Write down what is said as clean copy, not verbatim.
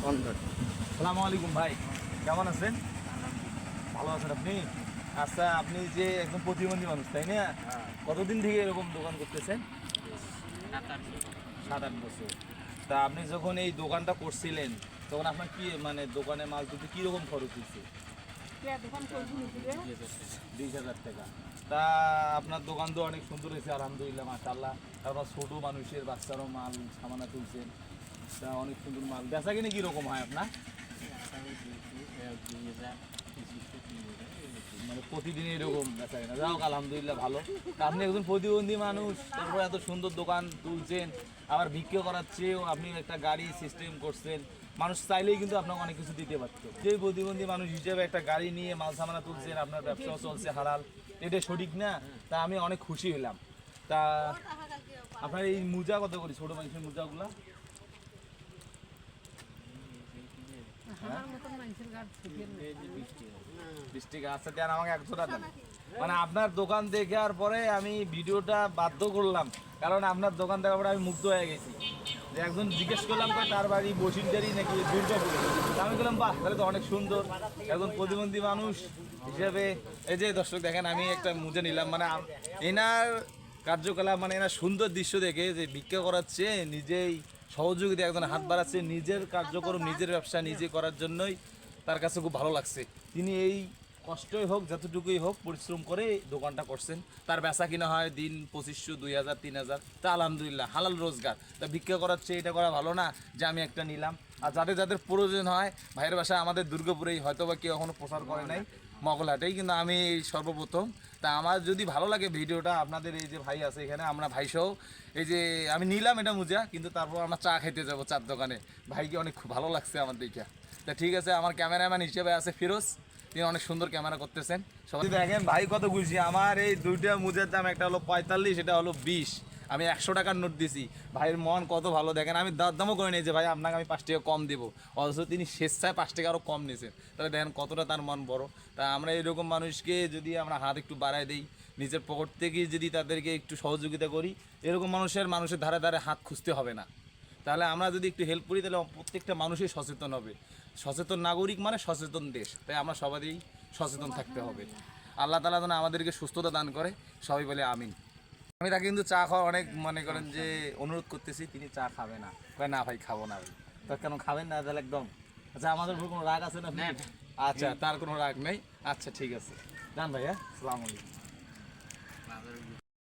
আসসালামু আলাইকুম ভাই, কেমন আছেন? ভালো আছেন আপনি? আচ্ছা, আপনি যে একদম প্রতিবন্ধী মানুষ তাই না? কতদিন থেকে এরকম দোকান করতেছেন? 7-8 বছর। তা আপনি যখন এই দোকানটা করছিলেন তখন আপনার কি মানে দোকানে মাল তুলতে কীরকম খরচ হয়েছে? 20,000 টাকা। তা আপনার দোকান তো অনেক সুন্দর হয়েছে আলহামদুলিল্লাহ, মাশাআল্লাহ। তারপর ছোটো মানুষের বাচ্চারও মাল সামানা তুলছেন, তা অনেক সুন্দর মাল। বেচা কিনে কীরকম হয় আপনার? মানে প্রতিদিন এরকম বেচা কেনা? যাও আলহামদুলিল্লাহ ভালো। তা আপনি একজন প্রতিবন্ধী মানুষ, তারপর এত সুন্দর দোকান তুলছেন, আবার বিক্রি করাচ্ছেও আপনি একটা গাড়ি সিস্টেম করছেন। মানুষ চাইলেই কিন্তু আপনাকে অনেক কিছু দিতে পারত। যে প্রতিবন্ধী মানুষ হিসেবে একটা গাড়ি নিয়ে মাল সামানা তুলছেন, আপনার ব্যবসাও চলছে হালাল, এটা সঠিক না? তা আমি অনেক খুশি হলাম। তা আপনার এই মোজা কত করি, ছোটো মানুষের মোজাগুলা? আচ্ছা দেন আমাকে 100 টাকা দেন। মানে আপনার দোকান দেখার পরে আমি ভিডিওটা বাধ্য করলাম, কারণ আপনার দোকান দেখার পরে আমি মুগ্ধ হয়ে গেছি। যে একজন জিজ্ঞেস করলাম তার বাড়ি বসিরহাটে নাকি দুর্গাপুরে, আমি বললাম বাহ, তাহলে তো অনেক সুন্দর। একজন প্রতিবন্ধী মানুষ হিসেবে এই যে দর্শক দেখেন, আমি একটা মুজে নিলাম। মানে এনার কার্যকলাপ, মানে এনার সুন্দর দৃশ্য দেখে যে ভিক্ষা করাচ্ছে, নিজেই সহযোগিতা, একজন হাত বাড়াচ্ছে, নিজের কার্যক্রম নিজের ব্যবসা নিজে করার জন্যই তার কাছে খুব ভালো লাগছে। তিনি এই কষ্টই হোক যতটুকুই হোক পরিশ্রম করে দোকানটা করছেন। তার বেচা কিনা হয় দিন 2500, 2000, 3000, তা আলহামদুলিল্লাহ হালাল রোজগার। তা ভিক্ষা করাচ্ছে, এটা করা ভালো না যে আমি একটা নিলাম? আর যাদের যাদের প্রয়োজন হয়, ভাইয়ের বাসায় আমাদের দুর্গাপুরেই, হয়তো বা কেউ এখনও প্রচার করে নাই, মগলাটেই, কিন্তু আমি সর্বপ্রথম। তা আমার যদি ভালো লাগে ভিডিওটা, আপনাদের এই যে ভাই আছে এখানে, আমরা ভাইসহ এই যে আমি নিলাম এটা মোজা, কিন্তু তারপর আমরা চা খেতে যাবো চার দোকানে। ভাইকে অনেক খুব ভালো লাগছে আমার দেখা। তা ঠিক আছে, আমার ক্যামেরাম্যান হিসেবে আছে ফিরোজ, তিনি অনেক সুন্দর ক্যামেরা করতেছেন। সবাই দেখেন ভাই কত খুশি। আমার এই দুইটা মোজার দাম, একটা হলো 45, এটা হলো 20। আমি 100 টাকার নোট দিছি। ভাইয়ের মন কত ভালো দেখেন, আমি দামও করে নিয়েছি, ভাই আপনাকে আমি 5 টাকা কম দেবো, অথচ তিনি স্বেচ্ছায় 5 টাকা আরও কম নিয়েছেন। তাহলে দেখেন কতটা তার মন বড়। তা আমরা এরকম মানুষকে যদি আমরা হাত একটু বাড়ায় দিই, নিজের পকেট থেকে যদি তাদেরকে একটু সহযোগিতা করি, এরকম মানুষের ধারে ধারে হাত খুঁজতে হবে না। তাহলে আমরা যদি একটু হেল্প করি, তাহলে প্রত্যেকটা মানুষই সচেতন হবে। সচেতন নাগরিক মানে সচেতন দেশ। তাই আমরা সবাই সচেতন থাকতে হবে। আল্লাহ তাআলা যেন আমাদেরকে সুস্থতা দান করে, সবাই বলে আমিন। আমি তাকে কিন্তু চা খাওয়া অনেক মনে করেন যে অনুরোধ করতেছি, তিনি চা খাবে না। কয় না ভাই খাবো না ভাই। তো কেন খাবেন না তাহলে একদম? আচ্ছা, আমাদের উপর কোনো রাগ আছে না? আচ্ছা, তার কোনো রাগ নেই। আচ্ছা ঠিক আছে, যান ভাই। হ্যাঁ, আসসালামু আলাইকুম।